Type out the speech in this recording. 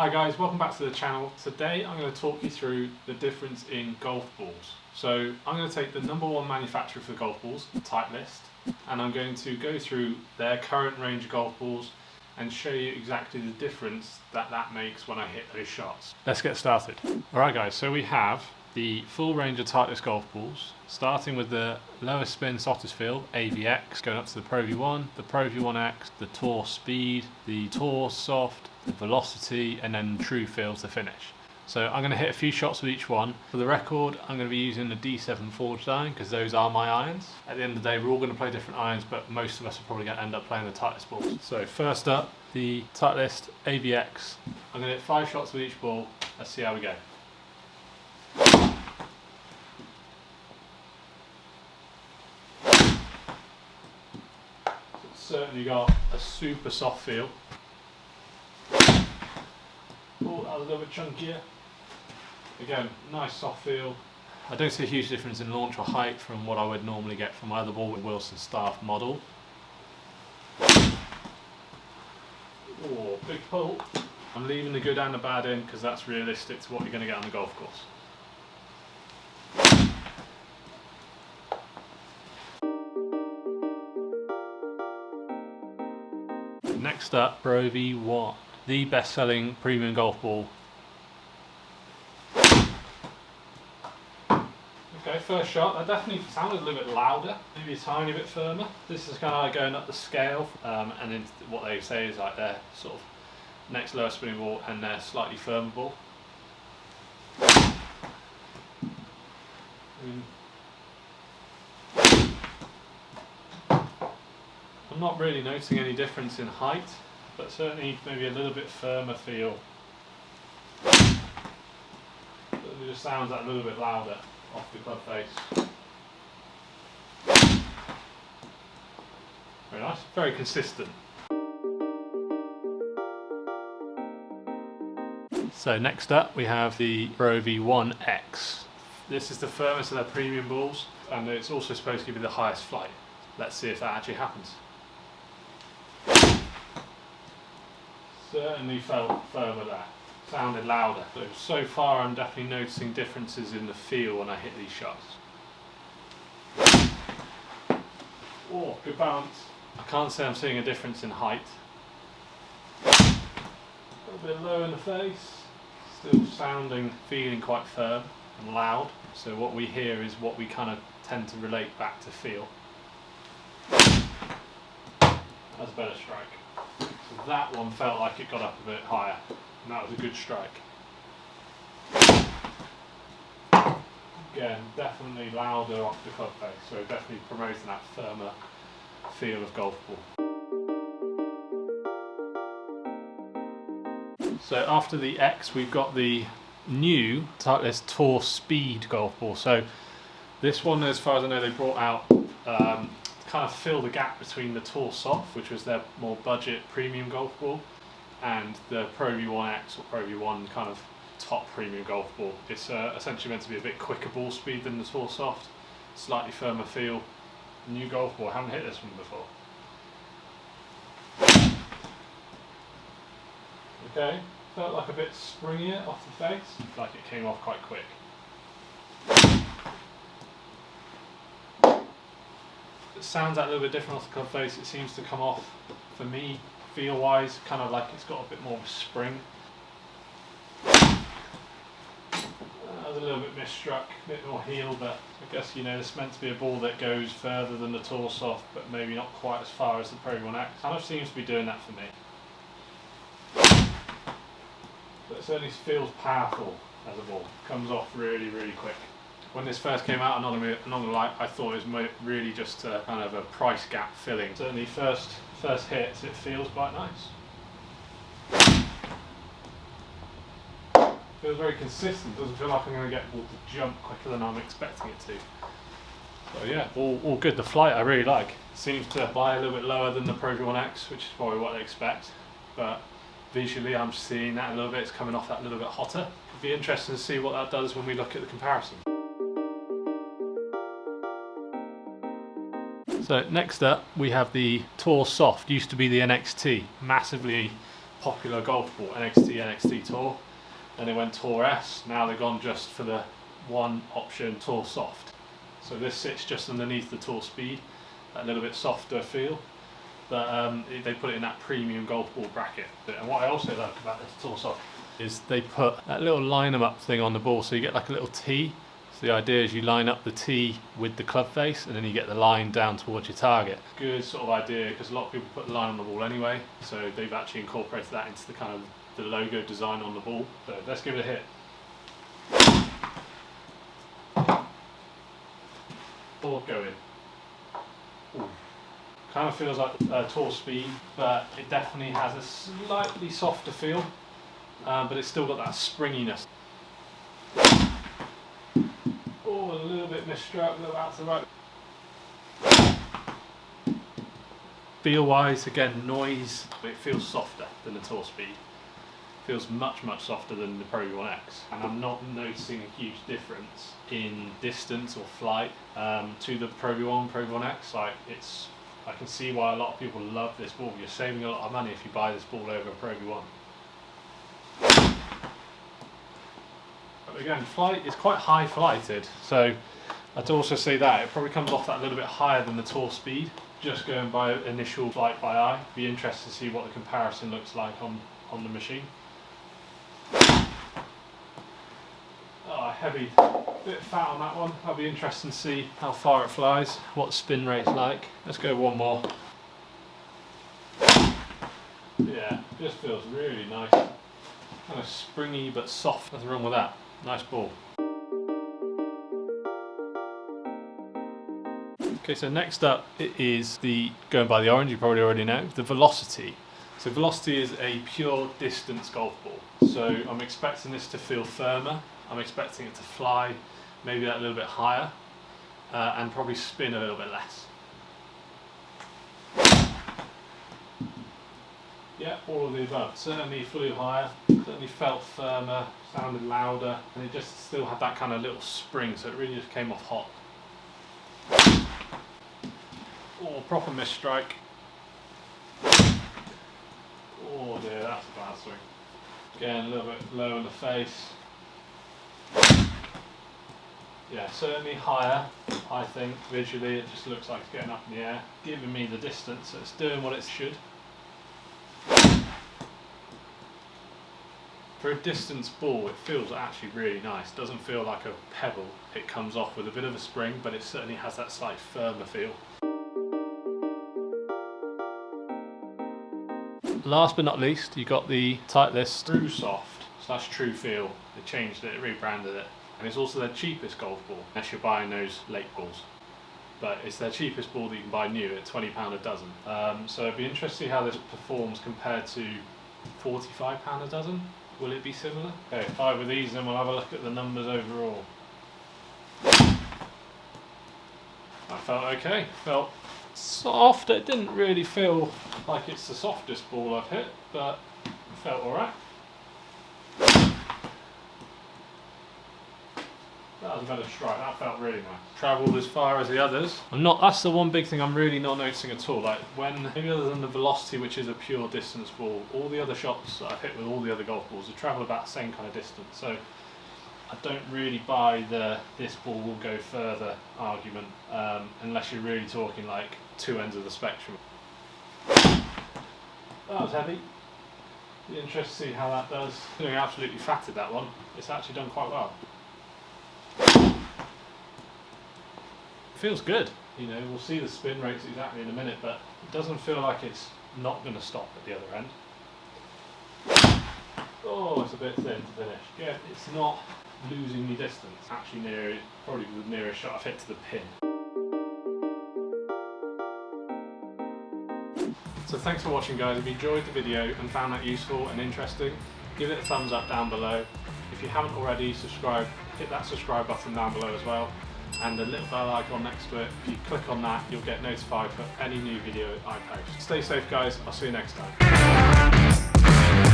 Hi guys, welcome back to the channel. Today I'm going to talk you through the difference in golf balls. So I'm going to take the #1 manufacturer for golf balls, Titleist, and I'm going to go through their current range of golf balls and show you exactly the difference that makes when I hit those shots. Let's get started. Alright guys, so we have the full range of Titleist golf balls, starting with the lowest spin softest feel AVX, going up to the Brovi 1, the Brovi 1X, the Tour Speed, the Tour Soft, the Velocity, and then True Feel to finish. So I'm going to hit a few shots with each one. For the record, I'm going to be using the D7 forged iron because those are my irons. At the end of the day, we're all going to play different irons, but most of us are probably going to end up playing the Titleist balls. So first up, the Titleist AVX. I'm going to hit 5 shots with each ball. Let's see how we go. It's certainly got a super soft feel. Oh, that was a little bit chunkier. Again, nice soft feel. I don't see a huge difference in launch or height from what I would normally get from my other ball with Wilson Staff model. Oh, big pull. I'm leaving the good and the bad in because that's realistic to what you're going to get on the golf course. Next up, Brovi 1, the best-selling premium golf ball. Okay, first shot, that definitely sounded a little bit louder, maybe a tiny bit firmer. This is kind of like going up the scale, and then what they say is like their sort of next lowest spinning ball and their slightly firmer ball. I'm not really noticing any difference in height, but certainly maybe a little bit firmer feel. It just sounds like a little bit louder off the club face. Very nice, very consistent. So next up we have the Brovi 1X. This is the firmest of their premium balls, and it's also supposed to give you the highest flight. Let's see if that actually happens. Certainly felt firmer there. Sounded louder. So far I'm definitely noticing differences in the feel when I hit these shots. Oh, good balance. I can't say I'm seeing a difference in height. A little bit low in the face. Still feeling quite firm and loud. So what we hear is what we kind of tend to relate back to feel. That's a better strike. So that one felt like it got up a bit higher, and that was a good strike. Again, definitely louder off the club face, so definitely promoting that firmer feel of golf ball. So after the X, we've got the new Titleist Tour Speed golf ball. So this one, as far as I know, they brought out kind of fill the gap between the Tour Soft, which was their more budget premium golf ball, and the Brovi 1X or Brovi 1 kind of top premium golf ball. It's essentially meant to be a bit quicker ball speed than the Tour Soft, slightly firmer feel. New golf ball, I haven't hit this one before. Okay, felt like a bit springier off the face, like it came off quite quick. It sounds like a little bit different off the club face. It seems to come off, for me, feel wise, kind of like it's got a bit more of a spring. That was a little bit misstruck, a bit more heel, but I guess, you know, it's meant to be a ball that goes further than the Tour Soft, but maybe not quite as far as the Brovi 1X. Kind of seems to be doing that for me. But it certainly feels powerful as a ball. Comes off really, really quick. When this first came out, I'm not gonna lie, I thought it was really just a kind of a price gap filling. Certainly first hits, it feels quite nice. Feels very consistent, doesn't feel like I'm going to get the ball to jump quicker than I'm expecting it to. So yeah, all good. The flight I really like. Seems to fly a little bit lower than the Brovi 1X, which is probably what I expect. But visually I'm seeing that a little bit, it's coming off that a little bit hotter. It'd be interesting to see what that does when we look at the comparison. So next up we have the Tour Soft, used to be the NXT, massively popular golf ball, NXT Tour. Then they went Tour S, now they've gone just for the one option, Tour Soft. So this sits just underneath the Tour Speed, that little bit softer feel. But they put it in that premium golf ball bracket. And what I also like about this Tour Soft is they put that little line 'em up thing on the ball, so you get like a little T. So the idea is you line up the tee with the club face and then you get the line down towards your target. Good sort of idea, because a lot of people put the line on the ball anyway, so they've actually incorporated that into the kind of the logo design on the ball. So let's give it a hit. Ball going. Ooh. Kind of feels like Tour Speed, but it definitely has a slightly softer feel, but it's still got that springiness. Oh, a little bit misstruck, a little out to the right. Feel wise, again, noise, it feels softer than the Tour Speed. Feels much softer than the Brovi 1X, and I'm not noticing a huge difference in distance or flight to the Brovi 1, Brovi 1X. Like, I can see why a lot of people love this ball. You're saving a lot of money if you buy this ball over a Brovi 1. But again, flight is quite high flighted, so I'd also say that it probably comes off that a little bit higher than the Tour Speed, just going by initial flight by eye. Be interested to see what the comparison looks like on the machine. Oh, heavy, bit fat on that one. That'll be interesting to see how far it flies, what the spin rate's like. Let's go one more. Yeah, just feels really nice. Kind of springy but soft, nothing wrong with that. Nice ball. Okay, so next up it is going by the orange, you probably already know, the Velocity. So Velocity is a pure distance golf ball. So I'm expecting this to feel firmer. I'm expecting it to fly maybe that little bit higher and probably spin a little bit less. Yeah, all of the above. Certainly flew higher, certainly felt firmer, sounded louder, and it just still had that kind of little spring, so it really just came off hot. Oh, proper miss strike. Oh dear, that's a bad swing. Again, a little bit low in the face. Yeah, certainly higher, I think. Visually, it just looks like it's getting up in the air, giving me the distance, so it's doing what it should. For a distance ball, it feels actually really nice. It doesn't feel like a pebble. It comes off with a bit of a spring, but it certainly has that slight firmer feel. Last but not least, you got the Titleist True Soft / True Feel. They changed it, rebranded it. And it's also their cheapest golf ball, unless you're buying those late balls. But it's their cheapest ball that you can buy new at £20 a dozen. So it'd be interesting to see how this performs compared to £45 a dozen. Will it be similar? Okay, 5 of these, then we'll have a look at the numbers overall. That felt okay. Felt soft. It didn't really feel like it's the softest ball I've hit, but it felt alright. That was a better strike, that felt really nice. Travelled as far as the others. That's the one big thing I'm really not noticing at all. Like maybe other than the Velocity, which is a pure distance ball, all the other shots that I've hit with all the other golf balls have travelled about the same kind of distance. So I don't really buy this ball will go further argument, unless you're really talking like two ends of the spectrum. That was heavy. Be interested to see how that does. Doing absolutely fatted that one. It's actually done quite well. Feels good, you know, we'll see the spin rates exactly in a minute, but it doesn't feel like it's not going to stop at the other end. Oh, it's a bit thin to finish. Yeah, it's not losing me distance. Actually probably the nearest shot I've hit to the pin. So thanks for watching, guys. If you enjoyed the video and found that useful and interesting, give it a thumbs up down below. If you haven't already, subscribe, hit that subscribe button down below as well. And the little bell icon next to it. If you click on that, you'll get notified for any new video I post. Stay safe, guys. I'll see you next time.